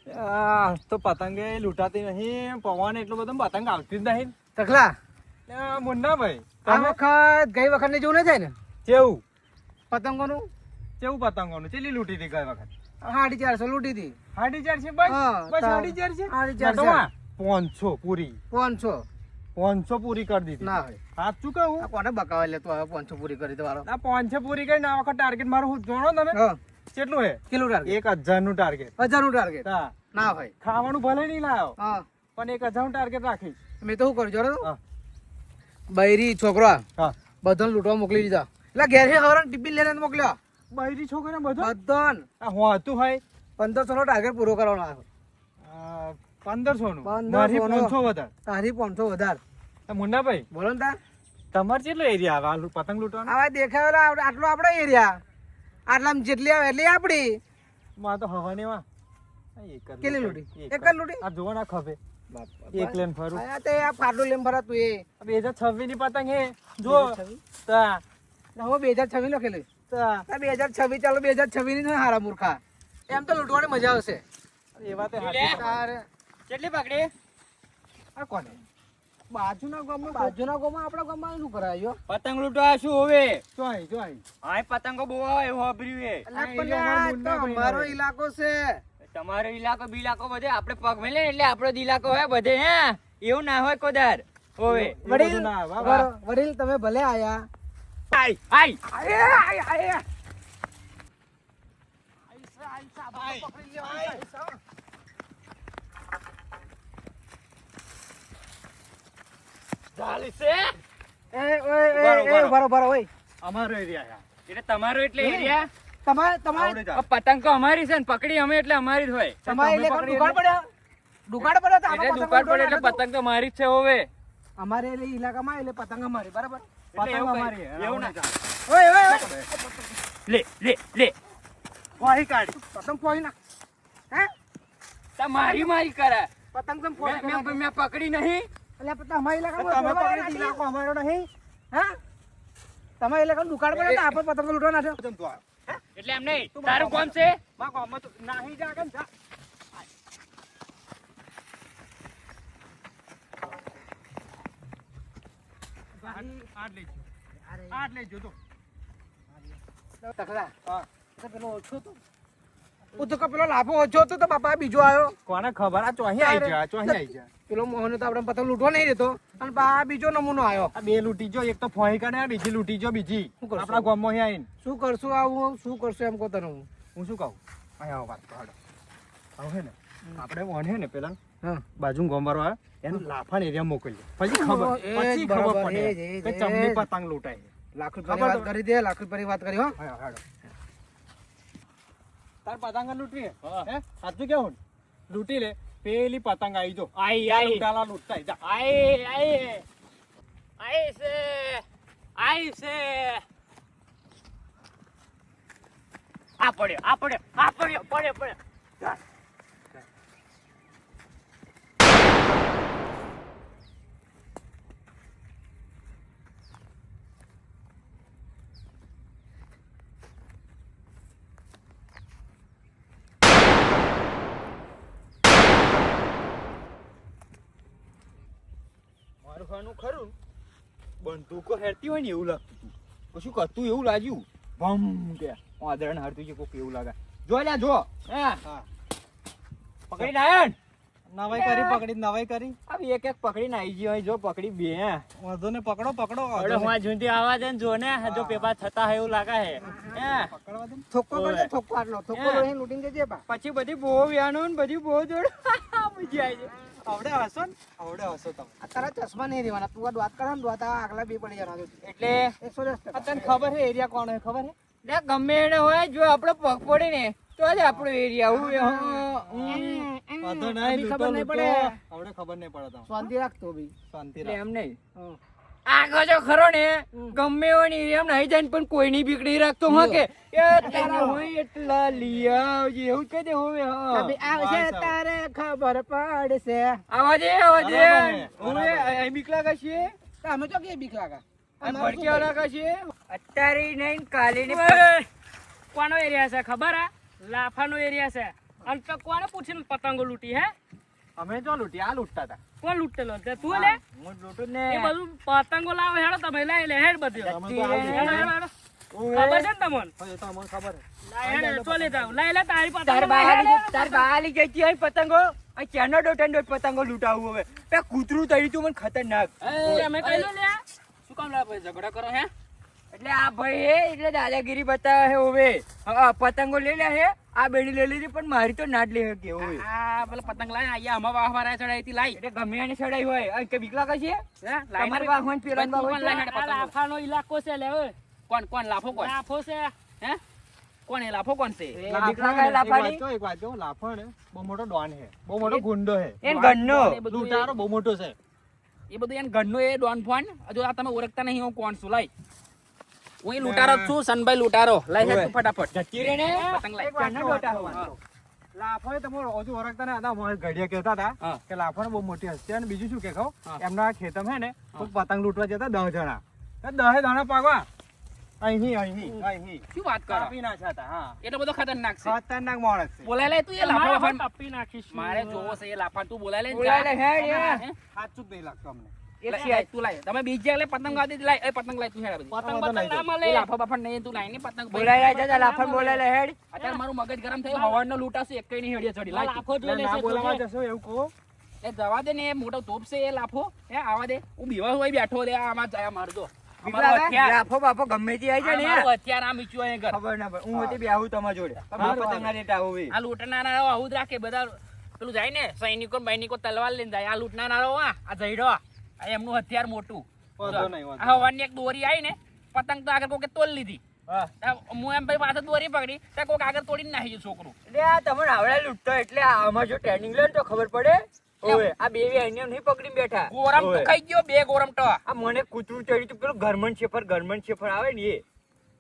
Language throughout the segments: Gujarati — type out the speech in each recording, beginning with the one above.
તો પતંગે લૂંટાતી નહીં, પવન એટલો બધો પતંગ આવતી જ નહીં. તકલા મુન્નાભાઈ આ વખત ગઈ વખત ને જેવું ન જાય ને કેવું પતંગોનું કેવું પતંગોનું ચેલી લૂંટી હતી ગઈ વખત? 450 લૂંટી હતી. 450 બસ હા, બસ તા- 450 500 પૂરી 500 500 પૂરી કરી દીધી. ના હોય સાચું કહું? આ કોને બકાવા લે તું હવે 500 પૂરી કરી તમારો આ 500 પૂરી કરીને આ વખત ટાર્ગેટ મારું જોણો તમે હા કેટલું હે? કિલો ટાર્ગેટ 1000 નું ટાર્ગેટ. 1000 નું ટાર્ગેટ હા, ના હોય. ખાવાનું ભલે નહીં લાવ્યો હા પણ 1000 નું ટાર્ગેટ રાખીશ. મેં તો શું કર્યું જોડે હા બૈરી છોકરો હા બધાને લૂંટવા મોકલી દીધા એટલે ઘેર ખબર ટિફિન લઈને મોકલ્યો બૈરી છોકરા બધો બધાને આ હોતું હોય 1500 નો ટાર્ગેટ પૂરો કરવાનો આવ્યો. 1500 નું 1500 મારી નો. 500 વધારે. તારી 500 વધારે મુન્નાભાઈ બોલો ને તાર તમારે કેટલો એરિયા આવે આ પતંગ લૂંટવાનો? આવા દેખાયેલા આટલો આપણો એરિયા આટલામાં જેટલી આવે એટલી આપડી માં તો હવાની માં કેટલી લૂંટી? એક જ લૂંટી? આ જોવા ના ખભે એક લેન ફરું. આ તે આ ફાટલો લેમ ભરા તું એ 2026 ની પતંગ હે જો 2026? તા હવે 2026 લખેલું તા 2026 ચાલો 2026 ની નહીં હારા મૂર્ખા એમ તો લૂંટવાની મજા આવશે એવા તે તારે કેટલી પકડી? આ કોને બાજુના ગામમાં આપણા ગામમાં શું કરાયો પતંગ લૂંટવા શું હવે? જોઈ આ પતંગો બહુ આવે એવું વાપર્યું હે. અમારો ઇલાકો છે તમારો ઇલાકો બિલાકો બધે આપણે પગ મેલે એટલે આપણો જ ઇલાકો હોય બધે હે એવું ના હોય કોદાર હવે વડીલ ના, વાહ, વાહ. વડીલ તમે ભલે આયા આય આય ચાલી છે બરોબર ઓય અમારો એરિયા એટલે તમારો એટલે એરિયા તમારે આ પતંગ તો અમારી છે ને પકડી અમે એટલે અમારી જ હોય. તમારે તમે એટલે પકડી દુકાળ પડ્યો દુકાળ પડ્યો તો એટલે આમાં દુકાળ પડે એટલે પતંગ પતંગ તો મારી જ છે હવે. અમારે એટલે ઇલાકામાં એટલે પતંગ અમારી બરાબર એટલે એવું અમારી કઈ- એવું ના. ઓય ઓય લે લે લે વાહી કાઢી પતંગ ફોઈ ના હે તમારી મારી કરે પતંગ તમ ફોઈ મેં પકડી નહીં. એટલે પતંગ અમારા ઇલાકામાં તમે ફોડવા પકડી નથી. ઇલાકો અમારો નહીં. હા તમારા ઇલાકામાં દુકાળ પડ્યો તો આપણે પતંગ લૂંટવા નાખ્યો તમ તો આ. એટલે એમ નહીં તારું કોણ છે? માં ગામમાં તો નાહી જા કે જા. આટ લેજો. આટ લેજો તો. તકલા હા. તો પેલો ઓછો તો હું તો પેલો લાભો ઓછો હતો તો બાપા બીજો આવ્યો કોને ખબર આ ચોહી આવી જા ચોહી આવી જા. પેલો મોહન તો આપણે પતંગ લૂંટવા નહીં દેતો અને બા બીજો નમૂનો આવ્યો આ બે લૂંટી જો એક તો ફોહી કાઢે બીજી લૂંટી જો બીજી શું કરશો? આપણા ગામમાં અહીં આવીને શું કરશું આવું શું કરશું એમ કહો તને હું શું કહું અહીં આવો વાત કરો આવો હે ને આપણે મોને ને પેલા હા બાજુ ગોમવારો આવે એનું લાફાણ એરિયા મોકલીએ પછી ખબર એ જ પછી ખબર બરાબર, પડે એ જ, એ જ, કે એ જ. ચમની પતંગ લૂંટાય લાખ રૂપિયાની વાત કરી દે લાખ રૂપિયાની વાત કરી હો હા હાડો તાર પતંગ લૂંટવી હે સાચું કેવું લૂંટી લે પેલી પતંગ આવી જો આઈ આ આઈ લૂંટાલા લૂંટતા જા આઈ આઈ આઈ છે આઈ છે આ પડ્યો પડ્યો મારું ખાનું ખરું બંદૂકો હેરતી હોય ને એવું લાગતું કશું કરતું એવું લાગ્યું ભમ કે આદરણ હારતું છે કોક એવું લાગે જો લ્યા જો હા હા પકડી નાયણ નવાઈ કરી પકડી નવાઈ કરી હવે એક પકડીને આવી ગયો અહીં જો પકડી બે વાંધો ને પકડો પકડો અરે હું આ ઝૂંટી આવા દે ને જો ને જો પેપા થતા હોય એવું લાગે હે પકડવા દે ને. થોક્કો ઓય. કરજે થોક્કો આટલો થોક્કો હે. લઈને લૂંટીને જજે બા પછી બધી બહુ વ્યાનું ને બધી બહુ જોડ મજા આવી જાય. આવડે હસો ને આવડે હસો તમે આ તારા ચશ્મા નહીં રહેવાના તું આ દ્વાત કરે ને દ્વાત આ આગલા બે પડી જવાના એટલે 110 આ તને ખબર છે એરિયા કોણ હે ખબર હે લે ગમે એને હોય જો આપણો પગ પડે ને તો જ આપણો એરિયા વાંધો અભી નહીં ખબર લૂંટો નહીં લૂંટો પડે. આવડે ખબર નહીં પડે તમે શાંતિ રાખતો ભાઈ શાંતિ એટલે રાખ એમ નહીં હં. આગળ જો ખરો ને ગમે હોય ને એરિયામાં નહીં જાય ને પણ કોઈની બીકડી રાખતો હા કે એ તારા હોય એટલા લઈ આવજે એવું કહી દે હવે અભી આવશે તારે ખબર પડશે આવાજે બરાબર ને, હવે અહીં બીક લાગે છે તો અમે તો કે બીક લાગે અમારે શું ભડક્યા કરવું? લાગે છે અત્યારે નહીં કાલે ની કોનો એરિયા છે ખબર આ લાફાનો એરિયા છે અને તો કોને પૂછીને પતંગો લૂંટી હે અમે જો લૂંટી આ લૂંટતા હતા કોણ લૂંટેલો તે તું લે હું જ લૂંટું ને એ બધું પતંગો લાવો હેડો તમે લઈ લે હેડ બધું અમે તો આ હેડો લૂંટી. હેડો ખબર છે ને તમને હવે એ તો અમને ખબર છે. લાય હેડ ચો લે જાવ લઈ લે તારી તાર પતંગો તાર બહાલી જતી હોય પતંગો આ ચાનો દોટન દોટ પતંગો લૂંટાવું હવે પે કૂતરું તળી તું મને ખતરનાક એ અમે કઈ લો લે શું કામ લા ભાઈ ઝઘડા કરો હે એટલે આ ભાઈ હે એટલે દાદાગીરી બતાવે હે હવે હા પતંગો લઈ લે હે આ બેડી લઈ લીધી પણ મારી તો ના જ લે કે હવે આ પેલા પતંગ લાય આયા અમાર વાહ વારા ચડાઈ હતી લાઈ એટલે ગમે એને ચડાઈ હોય આ કે બીકલા કશી હે તમારે વાહન પેલાન આ લાફાનો ઇલાકો છે લે ઓય કોણ લાફો લાફો છે હે કોણ એ લાફો કોણ છે બીકલા કઈ લાફાની એક વાત કહું, લાફણ બહુ મોટો ડોન છે, બહુ મોટો ગુંડો છે, એન ગન્નો લૂંટારો બહુ મોટો છે. એ બધું એને ઘરનો એ ડોન ફોન હજુ આ તમે ઓળખતા નહીં હું કોણ છું લાઈ હું એ લૂંટારો જ છું સનભાઈ લૂંટારો લાઈ હેડ તું ફટાફટ જતી રે ને પતંગ લાઈ એક વાત ચાનો કહું, દોટા વાત હોવાનો. કહું. લાફો તમે હજુ ઓળખતા ના હતા, અમારે ઘડિયા કહેતા હતા હા. કે લાફો બહુ મોટી હસ્તી અને બીજું શું કે કહું, હા. એમના ખેતર હે ને કોક પતંગ લૂંટવા જતા 10 જણા, તો 10 દાણા પાગવા અહીં શું વાત કરો કાપી નાખ્યા હતા. હા, એટલો બધો ખતરનાક છે ખતરનાક માણસ છે. બોલાય લે તું એ લાફો તમારે વાફો કાપી નાખીશ મારે જોવો છે એ લાફા તું બોલાય લે ને બોલાય લે જા. હેડ યાર. હે? સાચું જ નહીં લાગતું અમને. લાય, તું લાય તમે બીજે લે પતંગ આદી લાય એ પતંગ લાય તું હેડ બધી પતંગ વાંધો પતંગ નહીં. ના મળે એ લાફા બાફા નહીં તું લાય ને પતંગ બોલાય લે દાદા લાફન બોલાય લે હેડ અત્યારે મારું મગજ ગરમ થયું હવાનો લૂંટાશું એકઈ નહીં હેડીએ ચડી લાય તું. લાફો જો એટલે લે ના છે બોલાવા જોજે. જશો એવું કહો. એ જવા દે ને એ મોટો તોપ છે એ લાફો એ આવા દે હું બીવા હોય બેઠો દે આમાં જાય મારજો બીકલા હવે લાફો બાફો ગમે તે આવી જાય ને યાર. હથિયાર આ મીચ્યું અહીં ઘર ખબર ના પડે હું હોતી બેહું તમારા જોડે તમારા પતંગ ના લેતા આવું આ લૂંટનારા આવું જ રાખે બધા પેલું જાય ને સૈનિકો બૈનિકો તલવાર લઈને જાય આ લૂંટનારા આ જઈડો આ એમનું હથિયાર મોટું વાંધો નહીં, વાંધો આ હવાની એક દોરી આવી ને પતંગ તો આગળ કોકે તોડી લીધી હા. હું એમ ભાઈ પાછળ દોરી પકડી તો કોક આગળ તોડીને નાખી ગયું છોકરું એટલે આ તમને આવડે લૂંટતો એટલે આમાં જો ટ્રેનિંગ લે ને તો ખબર પડે ઓવે આ બે અહીંયા નહીં પકડીને બેઠા ગોરમ તો ઓવે. ખાઈ ગયો બે ગોરમ તો આ મને કૂતરું ચડ્યું તું પેલું ગરમન શેફર આવે ને એ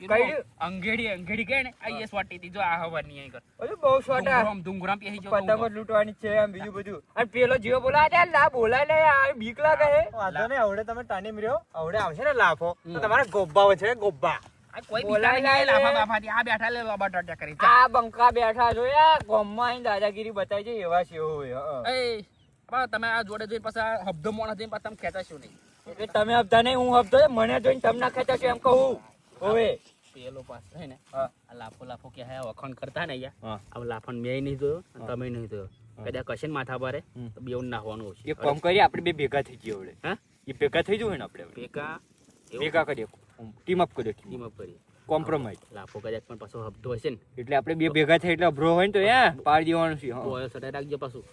કઈ અંગેડી કે ને આ એ સ્વાટી હતી જો આ હવાની અહીં ઘર ઓલું બહુ શોટા ડુંગરામ પેહી ગયો પતંગો જ લૂંટવાની છે આમ બીજું બધું અને પેલો જીવો બોલા આ ના બોલાય લે આ બીક લાગે હે વાંધો નહીં, હવડે તમે ટાણીમ રહ્યો, હવડે આવશે ને લાફો તો તમારે ગોબ્બા વચ્ચે ને ગોબ્બા. આ કોઈ બોલાય બીજા નહીં લે. લાફા બાફાથી આ બેઠા લે લોબા ટોટા કરી આ બંકા બેઠા છો યાર ગોમમાં આઈને દાદાગીરી બતાવી છે એવા છે હોય એ બા તમે આ જોડે જોઈને પાછા હબ્દો મોણા થઈને પાછા તમે ખેંચાશો નહીં એટલે તમે હપ્તા નહીં હું હપ્તો મને જોઈને તમને ખેંચો છો એમ કહું હવે પેલો પાસ છે ને હા. આ લાફો કે હે વખણ કરતા ને યાર હા. આ લાફણ મેં નહીં જોયો અને તમે નહીં જોયો કદાચ કશે ને માથા પારે તો બેઉ નાખવાનું છે એક કામ કરીએ આપણે બે ભેગા થઈ જઈએ હવે હા એ ભેગા થઈ જવું ને આપણે હવે. ભેગા ભેગા કરીએ ટીમ અપ કરીએ ટીમ અપ કરીએ કોમ્પ્રોમાઇઝ લાફો કદાચ પણ પાછો હબ્દો હશે ને એટલે આપણે બે ભેગા થઈ એટલે અભરો હોય ને તો યા પાડી દેવાનું છે હા. બોય સટાઈ રાખજો પાછું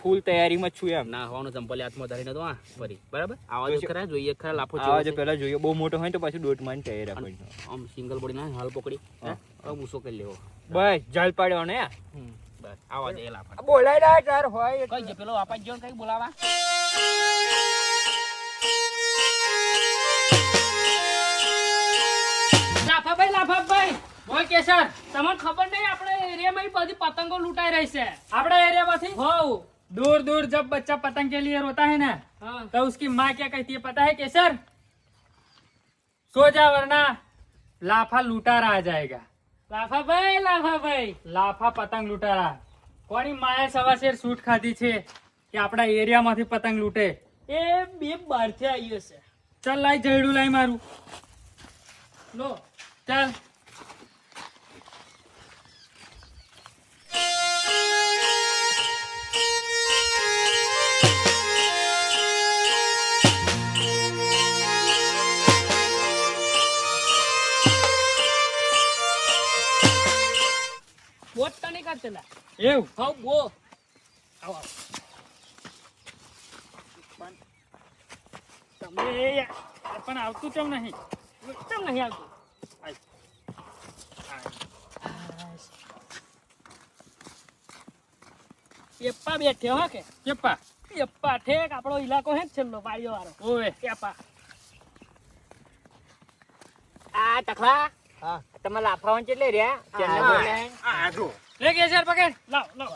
ફૂલ તૈયારીમાં જ છું એમ ના હોવાનું ચંપલ હાથમાં ધરીને તો આ ફરી બરાબર આવા જો ખરા જોઈએ ખરા લાફો આવા જો જેવો છે. પેલા જોઈએ બહુ મોટો હોય ને તો પાછું દોટ માં તૈયાર રાખવાનું આમ સિંગલ બોડી ના હાલ પકડી હા. હવે મૂસો કરી લેવો બસ જાલ પાડવાનો યા બસ આવા દે લાફા બોલાય ના તાર હોય કઈ જે પેલો આપા જો કઈ બોલાવા લાફાભાઈ બોલ કેસર તમને ખબર નહીં આપણે એરિયામાં બધી પતંગો લૂંટાઈ રહી છે આપણે એરિયામાંથી હોવ दूर दूर जब बच्चा पतंग के लिए रोता है ना हाँ। तो उसकी माँ क्या कहती है पता है केसर सो जा वरना लाफा लूटारा आ जाएगा લાફાભાઈ લાફા પતંગ લૂંટારા કોની માએ સવાશેર સૂટ ખાધી છે કે આપણા એરિયામાંથી પતંગ લૂંટે એ બે બહારથી આવ્યો છે ચાલ લાઈ જયડું લાઈ મારું લો ચાલ બોટ તને કાઢેલા એવું હવ બો આવો તમે યાર પણ આવતું કેમ નહીં કેમ નહીં આવતું એપ્પા બેઠે હો કે કેપા એપ્પા ઠેક આપણો ઇલાકો હે જ છેલ્લો બારીઓ વાળો ઓવે એપ્પા આ ટકલા હા. તમે લાફાવન કેટલે રહ્યા ચેનલ હા. બોલાય આ જો લે કેસર પકડ લાવ લાવ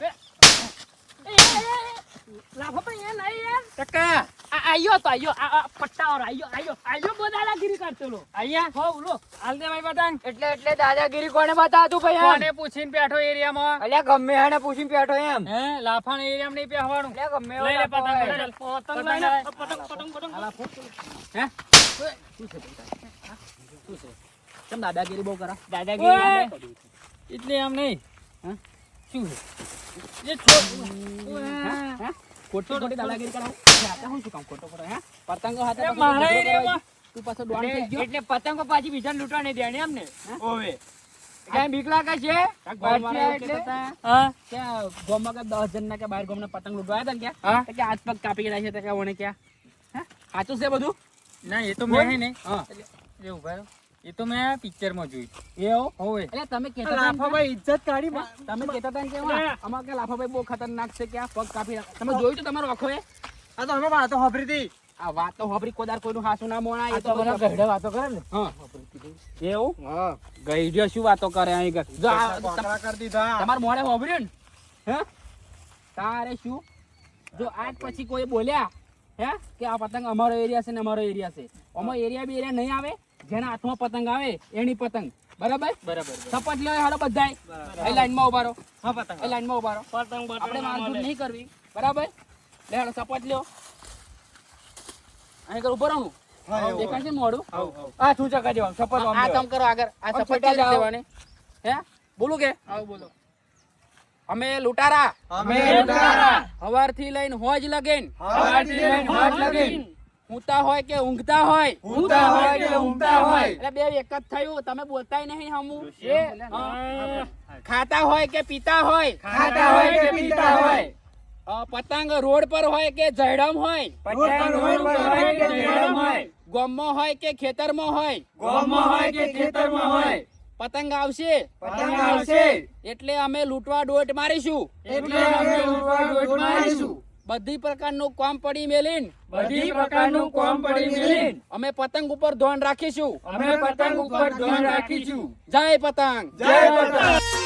લાફાભાઈ એ નહીં યાર ટકા આ આયો તો આયો આ પટ્ટાવાળો આયો બહુ દાદાગીરી કરતો લો અહીંયા હો લો હાલ દે ભાઈ પતંગ એટલે દાદાગીરી કોને બતાવતું ભાઈ કોને પૂછીને બેઠો એરિયામાં અલ્યા ગમે એને પૂછીને બેઠો એમ હે લાફાણ એરિયામાં નહીં બેહવાનું અલ્યા ગમે એવો લઈ લે લાફો પતંગ, હોય. લઈ લે. પતંગ લઈને પતંગ હે કેમ દાદાગીરી બહુ કરા ઓય! એટલે આમ નહીં હા? શું છે? એ છોડ ખોટી ખોટી દાદાગીરી કરાવું જાતા હું શું કામ ખોટો ખોટો હે પતંગો હાથે એ પાછો મારા ઝઘડો એરિયામાં. કરાવી. તું પાછો ડોન થઈ ગયો એટલે પતંગો પાછી બીજાને લૂંટવા નહીં દેવાની એમ ને ઓવે કઈ બીક લાગે છે ગોમવાળા એવું એટલે કહેતા હતા હા કે ગોમમાં કે 10 જણના કે 12 ગોમના પતંગ લૂંટવા આવ્યા હતા હા. ને કે હાથ પગ કાપી ગયા છે તો કે ઓને ક્યાં હે સાચું છે બધું ના એ તો મેં હે ને હા એ ઉભા રહો. એ તો મેં પિક્ચરમાં જોયું એવું હોવે એટલે તમે કહેતા હતા ને લાફાભાઈ ઇજ્જત કાઢી કે- તમે કહેતા હતા ને કે અમાર કે લાફાભાઈ બહુ ખતરનાક છે કે આ પગ કાપી નાખે. તમે જોયું તો તમારો આંખો એ આ તો અમે વાતો સાંભળી હતી આ વાતો હોભરી કોદાર કોઈનું હાસું ના મોણા એ તો બધા ગઢે વાતો કરે ને હા એવું હા ગઈડ્યો શું વાતો કરે અહીં કર જો આ કોકરા કરી દીધા તમારે મોડે હોભર્યું ને હે તારે શું જો આજ પછી કોઈ બોલ્યા હે કે આ પતંગ અમારો એરિયા છે ને અમારો એરિયા છે અમારો એરિયા બી એરિયા નહીં આવે જેના હાથમાં પતંગ આવે એની પતંગ બરાબર બરાબર શપથ લ્યો હાલો બધાય એ લાઈનમાં ઉભા રહો હા પતંગ એ લાઈનમાં ઉભા રહો પતંગ આપણે મારઝૂડ નહીં કરવી બરાબર લે હાલો શપથ લ્યો અહીં કર ઉભો રહું હા, એવું. દેખાય છે ને મોઢું આ તું ચકા દેવા શપથ આ કામ કરો આગળ આ આમ શપથ છૂટા કેવી રીતે જાઓ. લેવાની હે બોલું કે આવો બોલો અમે લૂંટારા અમે લૂંટારા. હવારથી લઈને હોજ લગીન હવારથી લઈને હોજ લગીન. ઊંઘતા હોય કે ઊંઘતા હોય ઊંઘતા હોય કે ઊંઘતા હોય. એટલે બે એક જ થયું તમે બોલતાય નહીં હમું હા. ખાતા હોય કે પીતા હોય ખાતા હોય કે પીતા હોય. પતંગ રોડ પર હોય કે જડમ હોય પતંગ રોડ પર હોય કે જડમ હોય. ગામમાં હોય કે ખેતરમાં હોય ગામમાં હોય કે ખેતરમાં હોય. પતંગ આવશે પતંગ આવશે એટલે અમે લૂંટવા દોટ મારીશું એટલે અમે લૂંટવા દોટ મારીશું. બધી પ્રકારનું કામ પડી મેલીન બધી પ્રકારનું કોમ પડી મેલીન અમે પતંગ ઉપર ધ્યાન રાખીશું અમે પતંગ ઉપર ધ્યાન રાખીશું. જય પતંગ જય પતંગ.